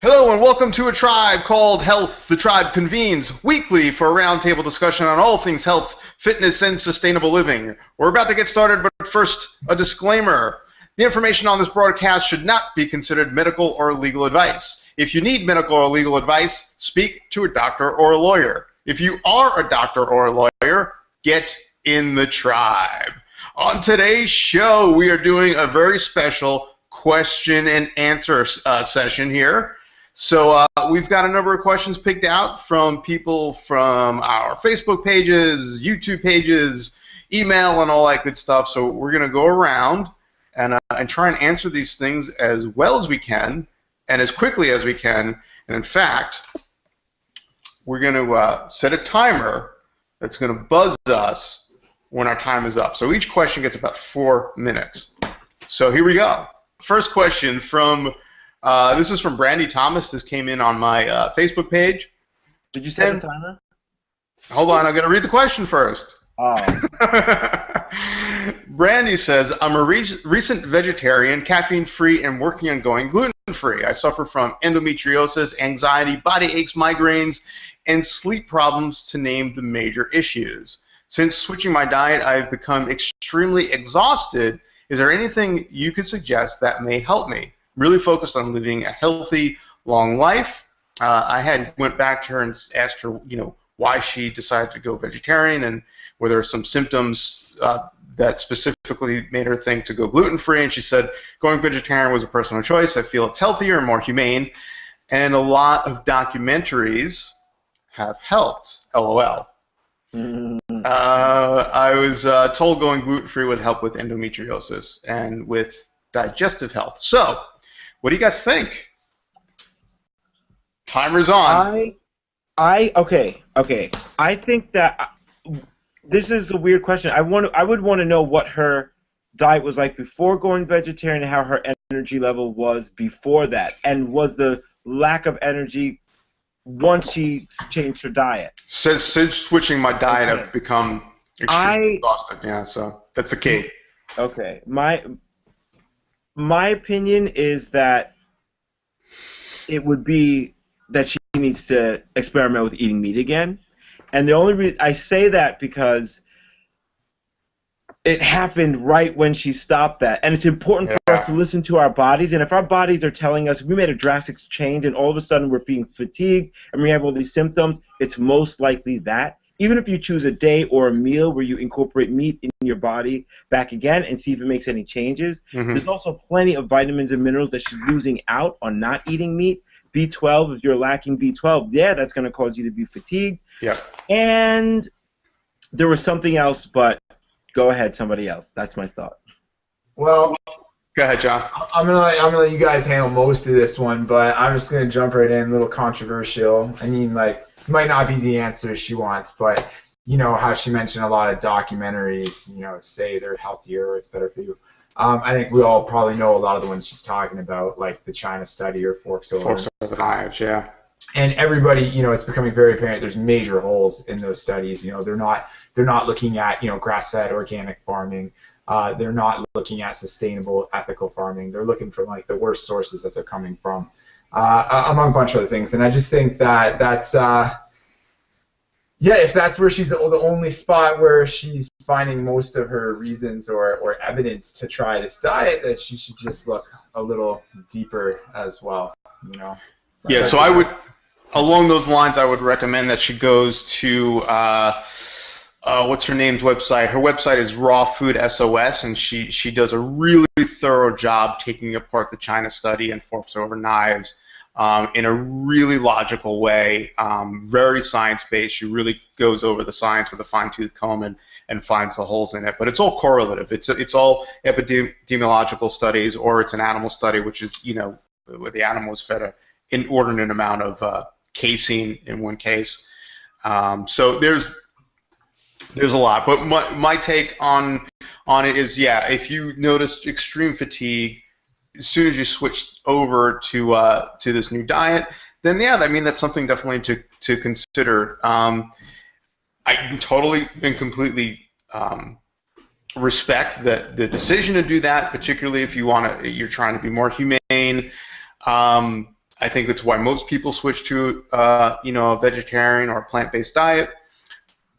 Hello and welcome to a tribe called Health. The tribe convenes weekly for a roundtable discussion on all things health, fitness, and sustainable living. We're about to get started, but first, a disclaimer. The information on this broadcast should not be considered medical or legal advice. If you need medical or legal advice, speak to a doctor or a lawyer. If you are a doctor or a lawyer, get in the tribe. On today's show, we are doing a very special question and answer session here. So we've got a number of questions picked out from people from our Facebook pages, YouTube pages, email, and all that good stuff. So we're going to go around and try and answer these things as well as we can and as quickly as we can. And in fact, we're going to set a timer that's going to buzz us when our time is up. So each question gets about 4 minutes. So here we go. First question from... this is from Brandy Thomas. This came in on my Facebook page. Did you set the timer? Hold on, I'm going to read the question first. Oh. Brandy says, I'm a recent vegetarian, caffeine-free, and working on going gluten-free. I suffer from endometriosis, anxiety, body aches, migraines, and sleep problems, to name the major issues. Since switching my diet, I've become extremely exhausted. Is there anything you could suggest that may help me? Really focused on living a healthy, long life. I went back to her and asked her, why she decided to go vegetarian and were there some symptoms that specifically made her think to go gluten-free. And she said, going vegetarian was a personal choice. I feel it's healthier and more humane. And a lot of documentaries have helped, LOL. I was told going gluten-free would help with endometriosis and with digestive health. So, what do you guys think? Timer's on. Okay. I think that this is a weird question. I would want to know what her diet was like before going vegetarian and how her energy level was before that, and was the lack of energy once she changed her diet. Since switching my diet, I've become extremely exhausted. Yeah, so that's the key. Okay, my opinion is that it would be that she needs to experiment with eating meat again. And the only reason I say that because it happened right when she stopped that. And it's important for us to listen to our bodies. And if our bodies are telling us we made a drastic change and all of a sudden we're feeling fatigued and we have all these symptoms, it's most likely that. Even if you choose a day or a meal where you incorporate meat in your body back again and see if it makes any changes. There's also plenty of vitamins and minerals that she's losing out on not eating meat. B12, if you're lacking B12, that's going to cause you to be fatigued. Yeah. And there was something else, but go ahead, somebody else. That's my thought. Well, go ahead, John. I'm gonna let you guys handle most of this one, but I'm just gonna jump right in. A little controversial. I mean, might not be the answer she wants, but how she mentioned a lot of documentaries, say they're healthier or it's better for you. I think we all probably know a lot of the ones she's talking about, like the China study or Forks Over Knives, yeah. And everybody, it's becoming very apparent there's major holes in those studies. They're not looking at, grass-fed organic farming. They're not looking at sustainable ethical farming. They're looking for the worst sources that they're coming from. Among a bunch of other things. And I just think that that's, if that's where she's the only spot where she's finding most of her reasons or evidence to try this diet, that she should just look a little deeper as well, Yeah, so I would, along those lines, I would recommend that she goes to, what's her name's website? Her website is Raw Food SOS, and she does a really thorough job taking apart the China study and Forks Over Knives in a really logical way, very science-based. She really goes over the science with a fine-tooth comb and finds the holes in it. But it's all correlative. It's all epidemiological studies, or it's an animal study, which is, where the animal was fed an inordinate amount of casein in one case. So there's a lot. But my take on it is, if you notice extreme fatigue as soon as you switch over to this new diet, then that's something definitely to consider. I totally and completely respect the decision to do that, particularly if you're trying to be more humane. I think it's why most people switch to a vegetarian or plant-based diet.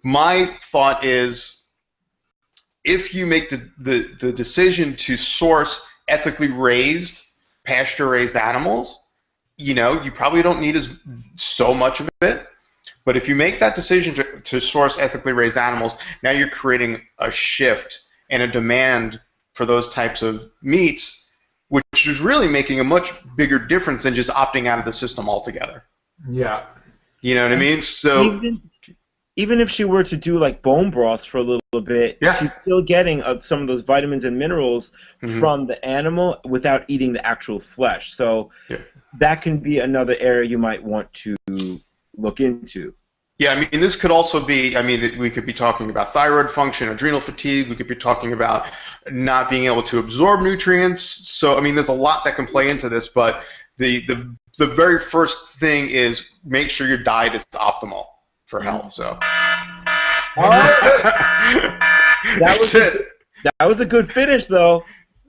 My thought is, if you make the decision to source ethically raised, pasture-raised animals, you probably don't need so much of it. But if you make that decision to source ethically raised animals, now you're creating a shift and a demand for those types of meats, which is really making a much bigger difference than just opting out of the system altogether. Yeah. You know what I mean? So even if she were to do like bone broths for a little bit, she's still getting some of those vitamins and minerals from the animal without eating the actual flesh. So that can be another area you might want to look into. Yeah, I mean, this could also be, we could be talking about thyroid function, adrenal fatigue. We could be talking about not being able to absorb nutrients. So, there's a lot that can play into this, but the very first thing is make sure your diet is optimal for health. So that was a good finish, though.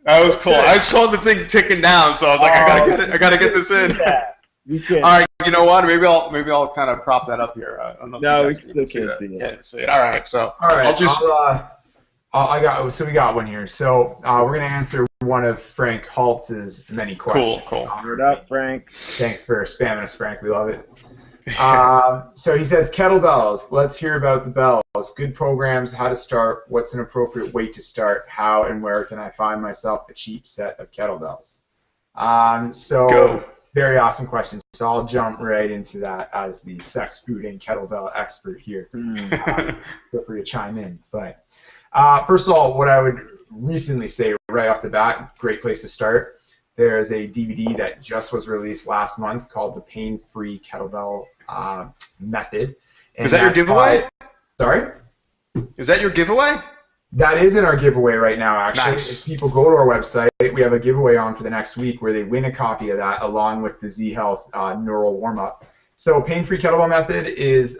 That was cool. I saw the thing ticking down, so I was like, I gotta get it. I gotta get this in. All right, you know what? Maybe I'll kind of prop that up here. I don't know. No, we still can't see it. Can't see it. All right, so I'll just. We got one here. So we're gonna answer one of Frank Haltz's many questions. Cool. Honored up, Frank. Thanks for spamming us, Frank. We love it. So he says, kettlebells. Let's hear about the bells. Good programs, how to start, what's an appropriate weight to start, how and where can I find myself a cheap set of kettlebells? Go. Very awesome question. So I'll jump right into that as the sex food and kettlebell expert here. Feel free to chime in. But first of all, what I would recently say right off the bat, great place to start. There's a DVD that just was released last month called The Pain-Free Kettlebell Method. And is that your giveaway? Sorry? Is that your giveaway? That is in our giveaway right now, actually. Nice. If people go to our website, we have a giveaway on for the next week where they win a copy of that along with the Z Health neural warm-up. So Pain-Free Kettlebell Method is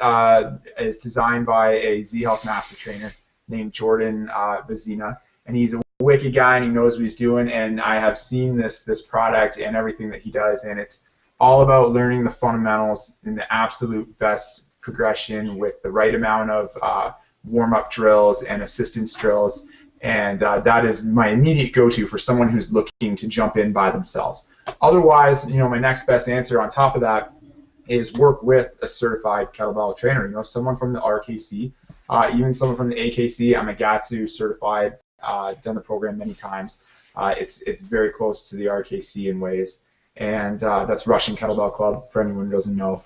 designed by a Z Health master trainer named Jordan Vazina, and he's a wicked guy and he knows what he's doing, and I have seen this product and everything that he does, and it's all about learning the fundamentals in the absolute best progression with the right amount of warm-up drills and assistance drills, and that is my immediate go-to for someone who's looking to jump in by themselves. Otherwise, my next best answer on top of that is work with a certified kettlebell trainer, someone from the RKC, even someone from the AKC. I'm a GATSU certified, done the program many times. It's very close to the RKC in ways, and that's Russian Kettlebell Club for anyone who doesn't know.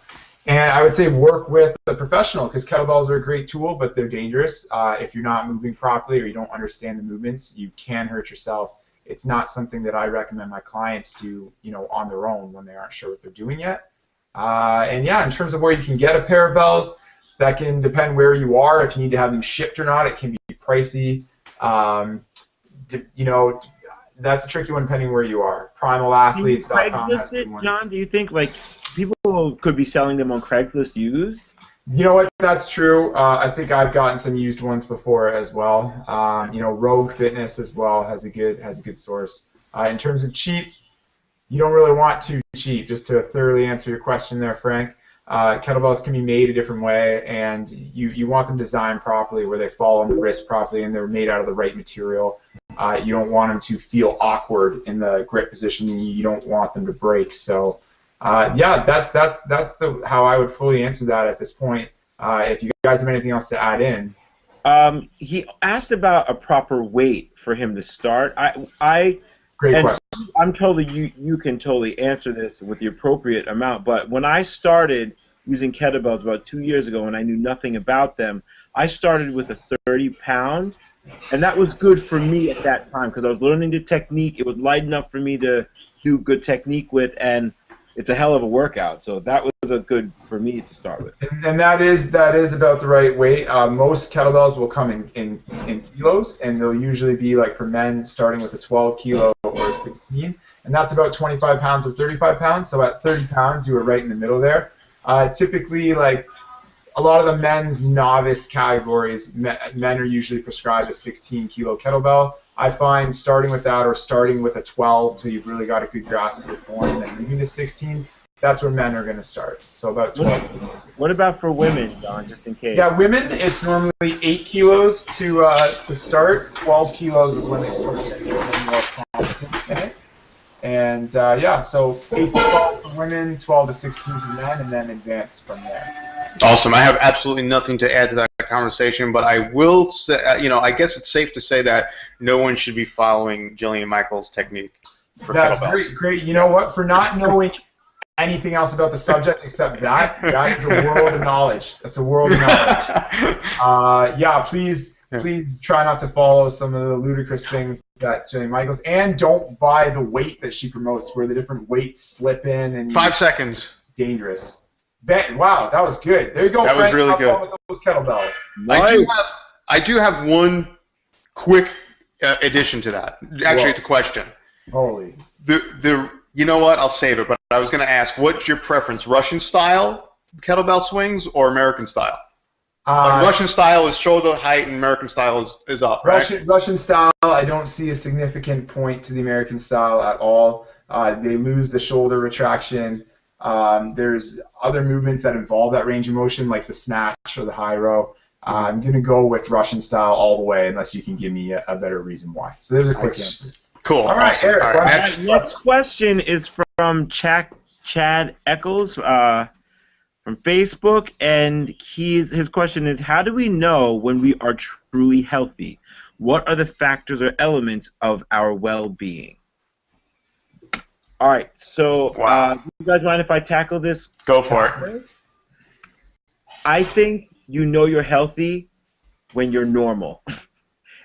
And I would say work with a professional, because kettlebells are a great tool, but they're dangerous. If you're not moving properly or you don't understand the movements, you can hurt yourself. It's not something that I recommend my clients do, on their own when they aren't sure what they're doing yet. And yeah, in terms of where you can get a pair of bells, that can depend where you are. If you need to have them shipped or not, it can be pricey. That's a tricky one depending where you are. Primalathletes.com has good ones. John, do you think people could be selling them on Craigslist used? You know what? That's true. I think I've gotten some used ones before as well. Rogue Fitness as well has a good source. In terms of cheap, you don't really want too cheap. Just to thoroughly answer your question there, Frank, kettlebells can be made a different way, and you want them designed properly where they fall on the wrist properly and they're made out of the right material. You don't want them to feel awkward in the grip position. You don't want them to break. So, that's how I would fully answer that at this point. If you guys have anything else to add in. He asked about a proper weight for him to start. Great question. I'm totally you can totally answer this with the appropriate amount. But when I started using kettlebells about 2 years ago, and I knew nothing about them, I started with a 30-pound. And that was good for me at that time because I was learning the technique. It was light enough for me to do good technique with, and it's a hell of a workout. So that was a good for me to start with. And that is about the right weight. Most kettlebells will come in kilos, and they'll usually be like for men starting with a 12 kilo or a 16, and that's about 25 pounds or 35 pounds. So at 30 pounds, you were right in the middle there. Typically, a lot of the men's novice categories, men are usually prescribed a 16-kilo kettlebell. I find starting with that or starting with a 12 till you've really got a good grasp of your form and then moving to 16, that's where men are going to start. So about 12 kilos. What about for women, Don, just in case? Yeah, women, it's normally 8 kilos to start. 12 kilos is when they start getting a little more competent in it. And yeah, so 8 to 12 for women, 12 to 16 for men, and then advance from there. Awesome. I have absolutely nothing to add to that conversation, but I will say, I guess it's safe to say that no one should be following Jillian Michaels' technique for That's kettlebells. great. You know what? For not knowing anything else about the subject except that is a world of knowledge. That's a world of knowledge. Yeah, please try not to follow some of the ludicrous things that Jillian Michaels, and don't buy the weight that she promotes, where the different weights slip in and 5 seconds. Dangerous. Wow, that was good. There you go. That was really good. With those kettlebells. Nice. I do have one quick addition to that. Actually, it's a question. Holy. You know what? I'll save it. But I was going to ask, what's your preference? Russian style kettlebell swings or American style? Russian style is shoulder height, and American style is up. Right? Russian style, I don't see a significant point to the American style at all. They lose the shoulder retraction. There's other movements that involve that range of motion, like the snatch or the high row. I'm going to go with Russian style all the way, unless you can give me a better reason why. So there's a quick answer. Cool. All right, awesome. Eric. All right. Next question is from Chad Eccles from Facebook, and his question is, how do we know when we are truly healthy? What are the factors or elements of our well-being? All right, so you guys mind if I tackle this? Go for it. I think you know you're healthy when you're normal.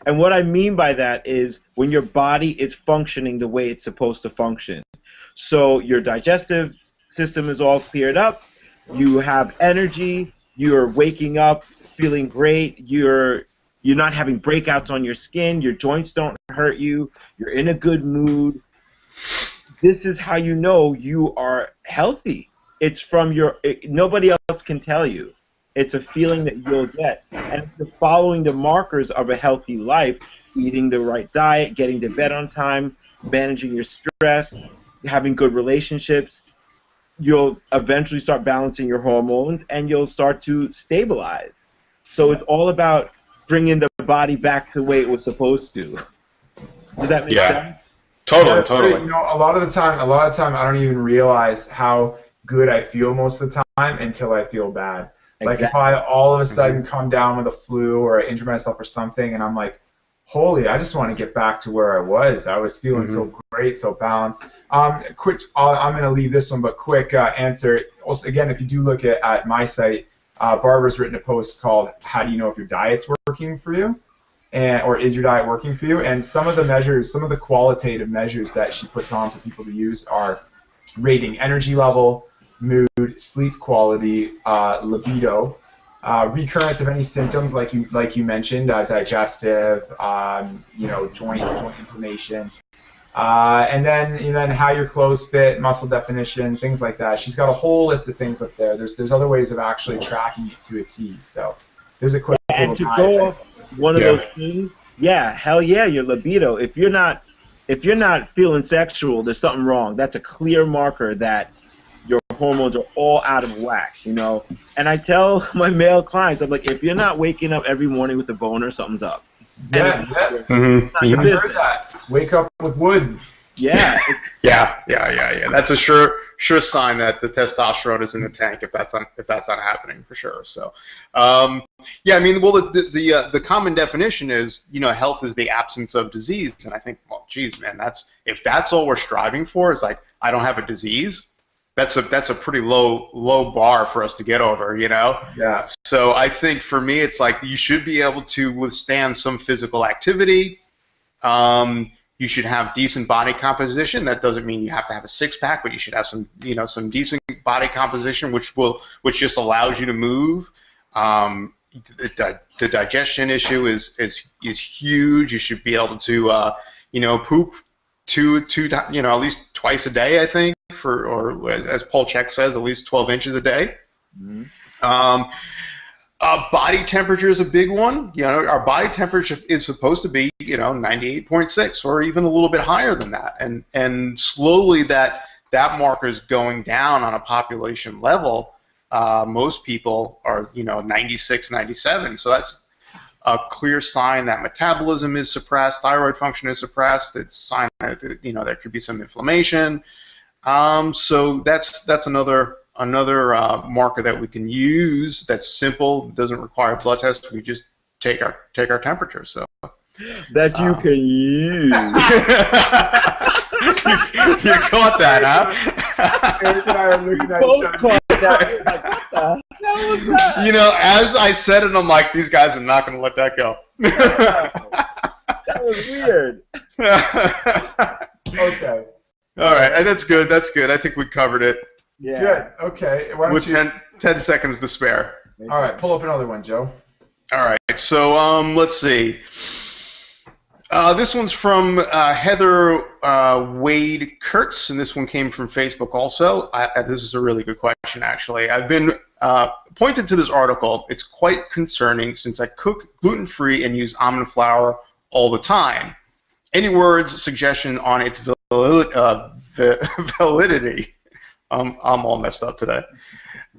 And what I mean by that is when your body is functioning the way it's supposed to function. So your digestive system is all cleared up, you have energy, you're waking up feeling great, you're not having breakouts on your skin, your joints don't hurt you, you're in a good mood. This is how you know you are healthy. It's from nobody else can tell you. It's a feeling that you'll get. And if you're following the markers of a healthy life, eating the right diet, getting to bed on time, managing your stress, having good relationships, you'll eventually start balancing your hormones and you'll start to stabilize. So it's all about bringing the body back to the way it was supposed to. Does that make sense? Totally. You know, a lot of the time, I don't even realize how good I feel most of the time until I feel bad. Like if I all of a sudden come down with a flu or I injure myself or something, and I'm like, holy, I just want to get back to where I was. I was feeling so great, so balanced. I'm going to leave this one, but quick answer. Also, again, if you do look at my site, Barbara's written a post called "How do you know if your diet's working for you?" or is your diet working for you? And some of the measures, some of the qualitative measures that she puts on for people to use are rating energy level, mood, sleep quality, libido, recurrence of any symptoms like you mentioned, digestive, joint inflammation, and then how your clothes fit, muscle definition, things like that. She's got a whole list of things up there. There's other ways of actually tracking it to a T. So there's a quick and to go off one of those things, hell yeah, your libido. If you're not feeling sexual, there's something wrong. That's a clear marker that your hormones are all out of whack, And I tell my male clients, I'm like, if you're not waking up every morning with a boner, something's up. Yeah. Not your business. I heard that. Wake up with wood. Yeah. Yeah. That's a sure sign that the testosterone is in the tank if that's not happening, for sure. So, the common definition is, health is the absence of disease, and I think, well, geez, man, if that's all we're striving for is like, I don't have a disease. That's a pretty low bar for us to get over, Yeah. So I think for me, it's like you should be able to withstand some physical activity. You should have decent body composition. That doesn't mean you have to have a six-pack, but you should have some decent body composition, which just allows you to move. The digestion issue is huge. You should be able to poop at least twice a day, I think, or as Paul Chek says, at least 12 inches a day. Mm-hmm. Body temperature is a big one. Our body temperature is supposed to be, 98.6 or even a little bit higher than that. And slowly that that marker is going down on a population level. Most people are, 96, 97. So that's a clear sign that metabolism is suppressed, thyroid function is suppressed. It's a sign that, there could be some inflammation. So that's another marker that we can use. That's simple, doesn't require a blood test. We just take our temperature. So that you can use. you caught that, huh? Eric and I are looking at Both each other. caught that. Like, what the hell was that? As I said it, I'm like, these guys are not going to let that go. That was weird. Okay. All right, and that's good. That's good. I think we covered it Yeah. Good. Okay. Why don't with you? 10 seconds to spare. All right. Pull up another one, Joe. All right, so let's see. This one's from Heather Wade Kurtz, and this one came from Facebook also. This is a really good question, actually. I've been pointed to this article. It's quite concerning since I cook gluten-free and use almond flour all the time. Any words, suggestion on its validity? I'm all messed up today.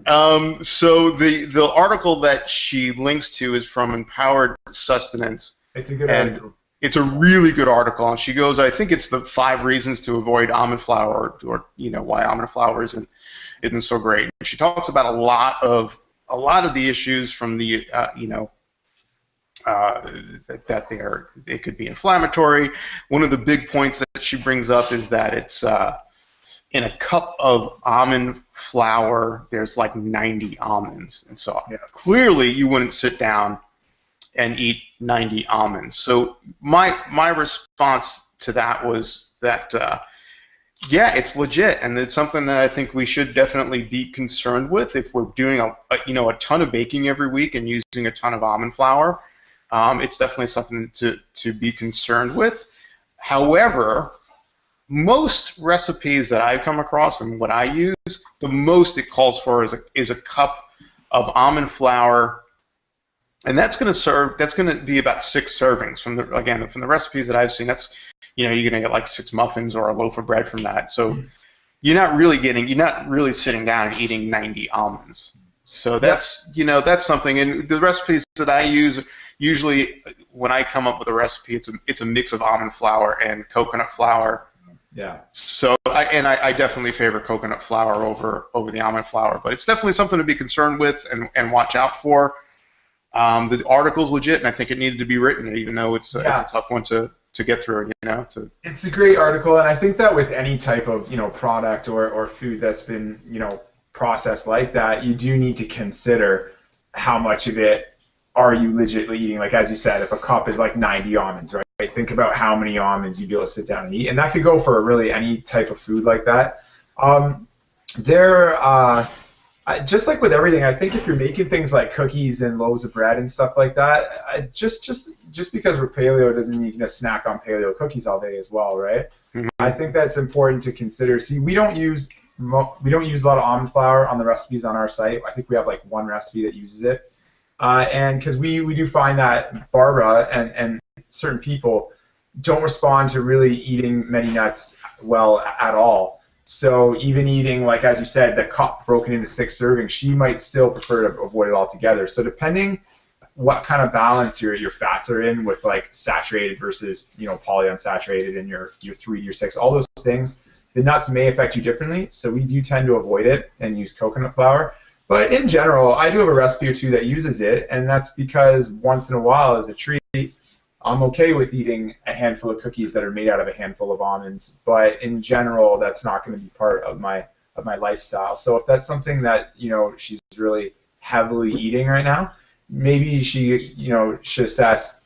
So the article that she links to is from Empowered Sustenance. It's a good And article. it's a really good article, and she goes, I think it's the 5 reasons to avoid almond flour, or why almond flour isn't so great. And she talks about a lot of the issues from the that they could be inflammatory. One of the big points that she brings up is that it's in a cup of almond flour, there's like 90 almonds, and so clearly you wouldn't sit down and eat 90 almonds. So my response to that was that it's legit, and it's something that I think we should definitely be concerned with if we're doing a ton of baking every week and using a ton of almond flour. It's definitely something to be concerned with. However, most recipes that I've come across and what I use, the most it calls for is a cup of almond flour. And that's going to be about 6 servings from the recipes that I've seen. That's, you're going to get like 6 muffins or a loaf of bread from that. So you're not really sitting down and eating 90 almonds. So that's something. And the recipes that I use, usually when I come up with a recipe, it's a mix of almond flour and coconut flour. Yeah. So I definitely favor coconut flour over the almond flour, but it's definitely something to be concerned with and watch out for. The article's legit, and I think it needed to be written, even though it's a tough one to get through. It's a great article, and I think that with any type of product or food that's been processed like that, you do need to consider how much of it are you legitimately eating. Like as you said, if a cup is like 90 almonds, right? Think about how many almonds you'd be able to sit down and eat, and that could go for really any type of food like that. Just like with everything, I think if you're making things like cookies and loaves of bread and stuff like that, just because we're paleo doesn't mean you can just snack on paleo cookies all day as well, right? Mm-hmm. I think that's important to consider. See, we don't use a lot of almond flour on the recipes on our site. I think we have like 1 recipe that uses it, and because we do find that Barbara and certain people don't respond to really eating many nuts well at all. So even eating, like as you said, the cup broken into 6 servings, she might still prefer to avoid it altogether. So depending what kind of balance your fats are in with like saturated versus polyunsaturated and your 3, your 6, all those things, the nuts may affect you differently. So we do tend to avoid it and use coconut flour. But in general, I do have a recipe or 2 that uses it, and that's because once in a while as a treat, I'm okay with eating a handful of cookies that are made out of a handful of almonds, but in general, that's not going to be part of my lifestyle. So if that's something that she's really heavily eating right now, maybe she should assess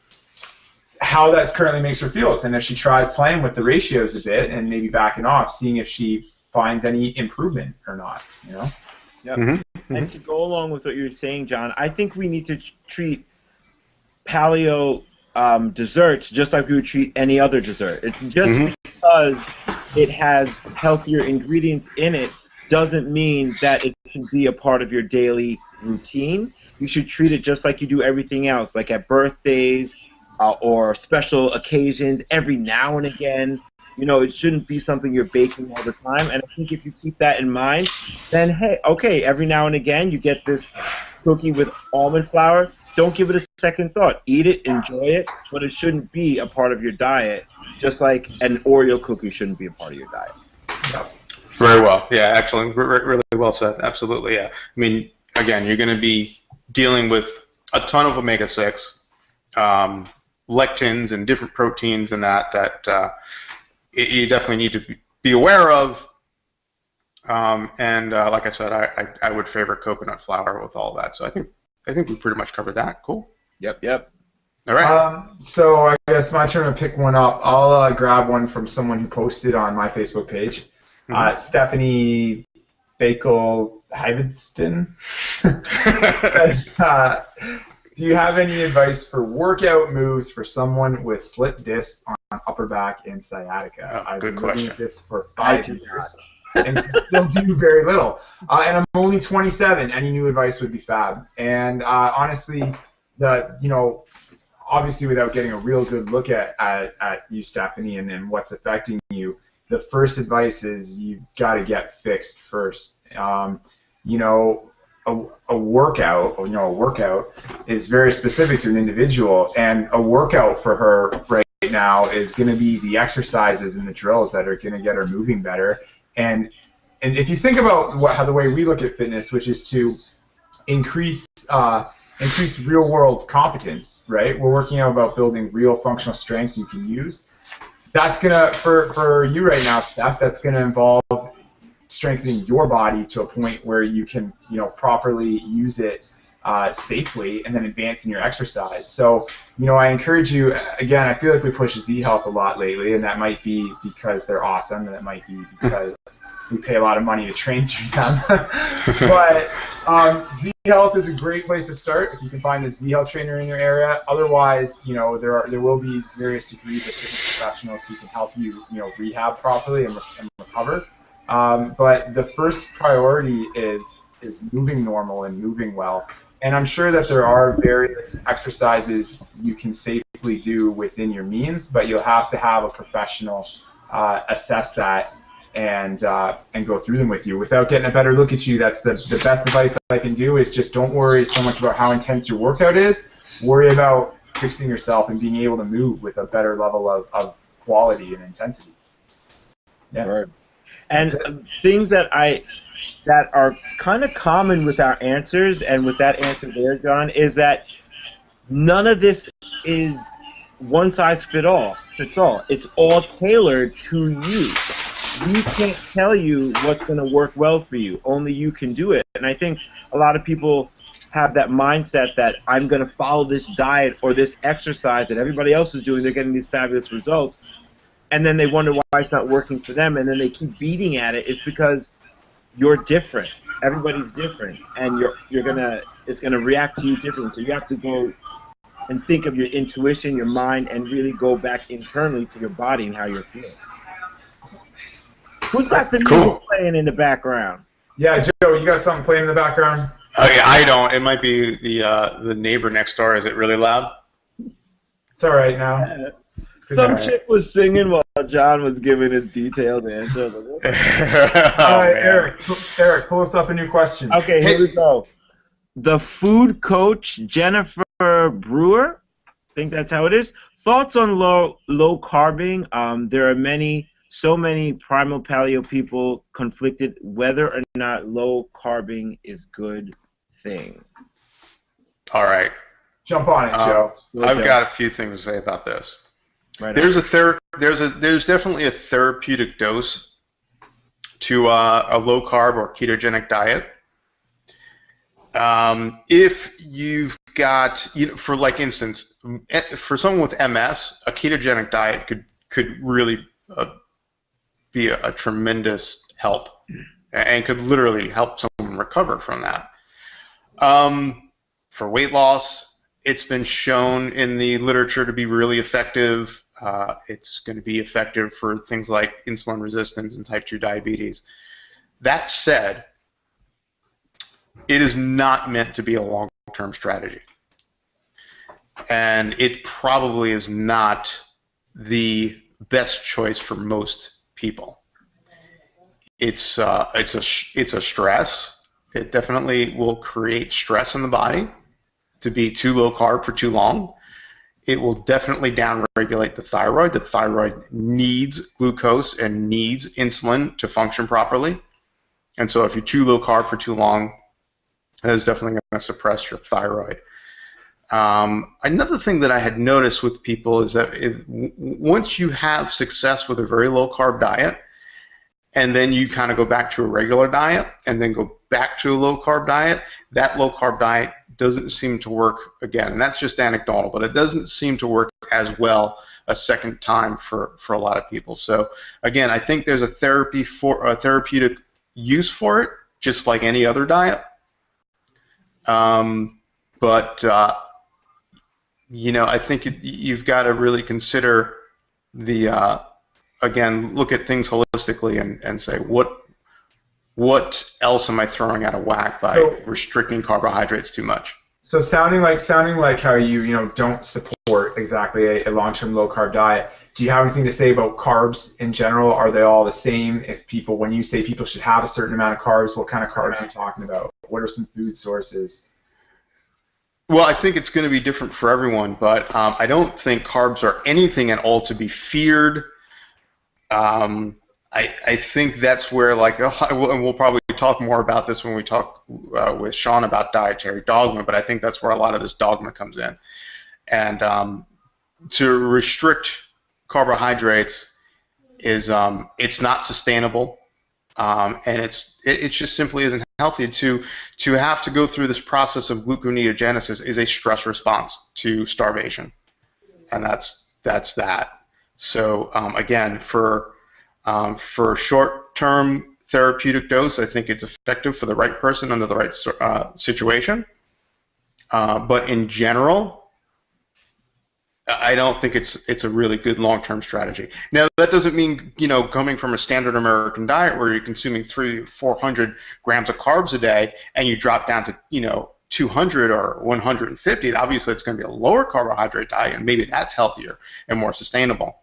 how that currently makes her feel, and if she tries playing with the ratios a bit and maybe backing off, seeing if she finds any improvement or not. Yep. Mm-hmm. And to go along with what you're saying, John, I think we need to treat paleo desserts just like we would treat any other dessert. It's just because it has healthier ingredients in it doesn't mean that it should be a part of your daily routine. You should treat it just like you do everything else, like at birthdays or special occasions every now and again. You know, it shouldn't be something you're baking all the time. And I think if you keep that in mind, then hey, okay, every now and again you get this cookie with almond flour. Don't give it a second thought. Eat it, enjoy it, but it shouldn't be a part of your diet, just like an Oreo cookie shouldn't be a part of your diet. Yep. Very well. Yeah, excellent. Really well said. Absolutely. Yeah. I mean, again, you're going to be dealing with a ton of omega-6, lectins and different proteins and that you definitely need to be aware of. And like I said, I would favor coconut flour with all that. So I think we pretty much covered that. Cool. Yep. All right. So I guess my turn to pick one up. I'll grab one from someone who posted on my Facebook page. Stephanie Bakel Hyvidston. Do you have any advice for workout moves for someone with slip disc on upper back and sciatica? Oh, I've good been question. doing this for 5 years and still do very little. And I'm only 27. Any new advice would be fab. And honestly, obviously without getting a real good look at you, Stephanie, and what's affecting you, the first advice is you've got to get fixed first. A workout is very specific to an individual, and a workout for her right now is going to be the exercises and the drills that are going to get her moving better. And if you think about how the way we look at fitness, which is to increase real world competence, right? We're working out about building real functional strength you can use. That's gonna for you right now, Steph. That's gonna involve strengthening your body to a point where you can, properly use it safely, and then advance in your exercise. So, I encourage you. Again, I feel like we push Z Health a lot lately, and that might be because they're awesome, and it might be because we pay a lot of money to train through them. But Z Health is a great place to start if you can find a Z Health trainer in your area. Otherwise, there will be various degrees of fitness professionals who can help you, rehab properly and recover. But the first priority is moving normal and moving well. And I'm sure that there are various exercises you can safely do within your means, but you'll have to have a professional assess that and go through them with you. Without getting a better look at you, that's the best advice I can do is just don't worry so much about how intense your workout is. Worry about fixing yourself and being able to move with a better level of quality and intensity. Yeah. Right. And things that are kind of common with our answers, and with that answer there, John, is that none of this is one size fits all. It's all tailored to you. We can't tell you what's going to work well for you. Only you can do it. And I think a lot of people have that mindset that I'm going to follow this diet or this exercise that everybody else is doing. They're getting these fabulous results. And then they wonder why it's not working for them, and then they keep beating at it. It's because you're different. Everybody's different, and it's gonna react to you differently. So you have to go and think of your intuition, your mind, and really go back internally to your body and how you're feeling. Who's got the music playing in the background? Yeah, Joe, you got something playing in the background? Oh yeah, I don't. It might be the neighbor next door. Is it really loud? It's all right now. Some chick was singing while John was giving his detailed answer. All right, Eric, pull us up a new question. Okay, here we go. The food coach, Jennifer Brewer, I think that's how it is. Thoughts on low carbing? There are so many primal paleo people conflicted whether or not low carbing is good thing. All right. Jump on it, Joe. I've got a few things to say about this. Right. There's definitely a therapeutic dose to a low carb or ketogenic diet. If you've got, for like instance, for someone with MS, a ketogenic diet could really be a tremendous help, and could literally help someone recover from that. For weight loss, it's been shown in the literature to be really effective. It's going to be effective for things like insulin resistance and type 2 diabetes. That said, it is not meant to be a long-term strategy. And it probably is not the best choice for most people. It's a stress. It definitely will create stress in the body to be too low carb for too long. It will definitely downregulate the thyroid. The thyroid needs glucose and needs insulin to function properly. And so if you're too low carb for too long, that is definitely going to suppress your thyroid. Another thing that I had noticed with people is that once you have success with a very low carb diet, and then you kind of go back to a regular diet and then go back to a low carb diet, that low carb diet doesn't seem to work again. And that's just anecdotal, but it doesn't seem to work as well a second time for a lot of people. So again, I think there's a therapeutic use for it, just like any other diet. You know, I think you've got to really consider again, look at things holistically and say, what else am I throwing out of whack by restricting carbohydrates too much? So sounding like how you don't support exactly a long-term low-carb diet. Do you have anything to say about carbs in general? Are they all the same? When you say people should have a certain amount of carbs, what kind of carbs are you talking about? What are some food sources? Well, I think it's going to be different for everyone, but I don't think carbs are anything at all to be feared. I think that's where, and we'll probably talk more about this when we talk with Sean about dietary dogma, but I think that's where a lot of this dogma comes in. And to restrict carbohydrates is it's not sustainable, and it just simply isn't healthy. To have to go through this process of gluconeogenesis is a stress response to starvation, and that's that. So again, for short-term therapeutic dose, I think it's effective for the right person under the right situation. But in general, I don't think it's a really good long-term strategy. Now, that doesn't mean, coming from a standard American diet where you're consuming 300-400 grams of carbs a day and you drop down to 200 or 150. Obviously, it's going to be a lower carbohydrate diet, and maybe that's healthier and more sustainable.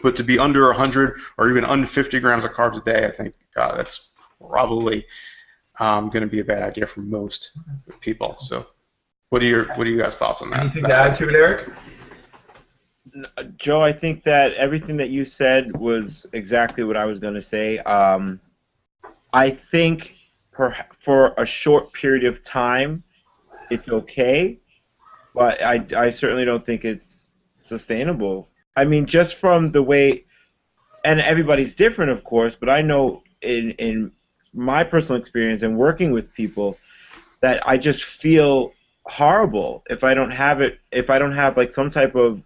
But to be under 100 or even under 50 grams of carbs a day, I think that's probably going to be a bad idea for most people. So, what are you guys' thoughts on that? Anything to add to it, Eric? Joe, I think that everything that you said was exactly what I was going to say. I think for a short period of time, it's okay, but I certainly don't think it's sustainable. I mean, just from the way, and everybody's different, of course, but I know in my personal experience and working with people that I just feel horrible if I don't have it, if I don't have like some type of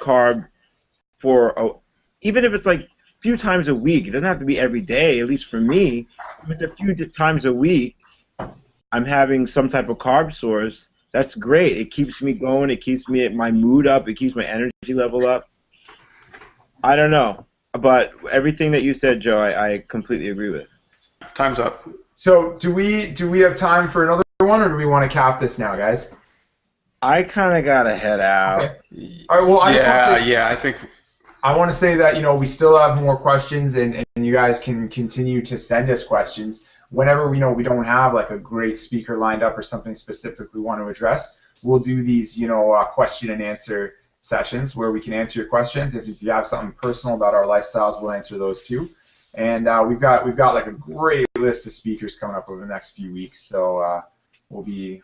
carb even if it's like a few times a week. It doesn't have to be every day, at least for me. If it's a few times a week, I'm having some type of carb source. That's great. It keeps me going. It keeps my mood up. It keeps my energy level up. I don't know, but everything that you said, Joe, I completely agree with. Time's up. So do we have time for another one, or do we want to cap this now, guys? I kind of gotta head out. Okay. All right. Well, I think I want to say that we still have more questions, and you guys can continue to send us questions whenever we don't have like a great speaker lined up or something specific we want to address. We'll do these question and answer sessions where we can answer your questions. If you have something personal about our lifestyles, we'll answer those too. And we've got like a great list of speakers coming up over the next few weeks, so we'll be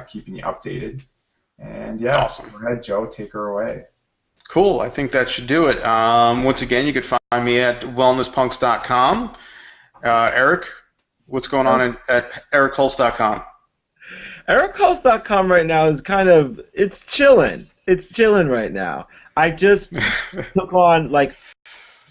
keeping you updated. And yeah, awesome. Go ahead, Joe, take her away. Cool. I think that should do it. Once again, you could find me at wellnesspunks.com. Eric, what's going on at erichulst.com? erichulst.com right now is it's chilling. It's chilling right now. I just took on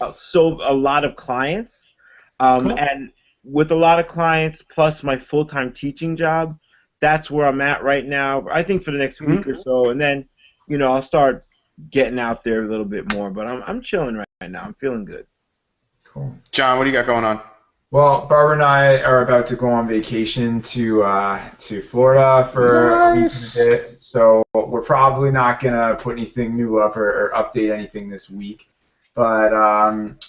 a lot of clients, Cool. and with a lot of clients plus my full-time teaching job, that's where I'm at right now. I think for the next week or so, and then I'll start getting out there a little bit more. But I'm chilling right now. I'm feeling good. Cool. John, what do you got going on? Well, Barbara and I are about to go on vacation to Florida for a week and a bit, so we're probably not gonna put anything new up or update anything this week. But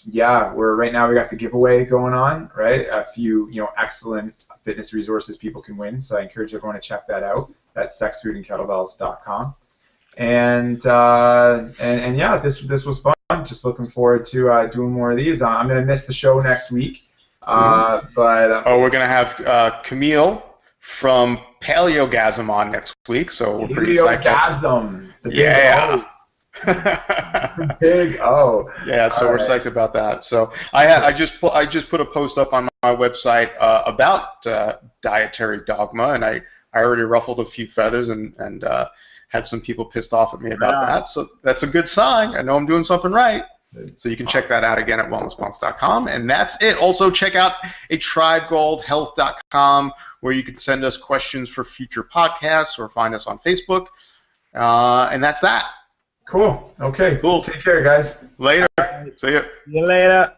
yeah, we're right now we got the giveaway going on, right? A few excellent fitness resources people can win, so I encourage everyone to check that out. That's sexfoodandkettlebells.com. And yeah, this was fun. Just looking forward to doing more of these. I'm gonna miss the show next week. But we're gonna have Camille from Paleogasm on next week, so we're pretty psyched. Paleogasm, the big yeah. Big O. Yeah, so we're psyched about that. So I just put a post up on my website about dietary dogma, and I already ruffled a few feathers and had some people pissed off at me about that. So that's a good sign. I know I'm doing something right. So you can check that out again at wellnesspunks.com. And that's it. Also, check out tribegoldhealth.com, where you can send us questions for future podcasts or find us on Facebook. And that's that. Cool. Okay. Cool. Take care, guys. Later. See ya. See you later.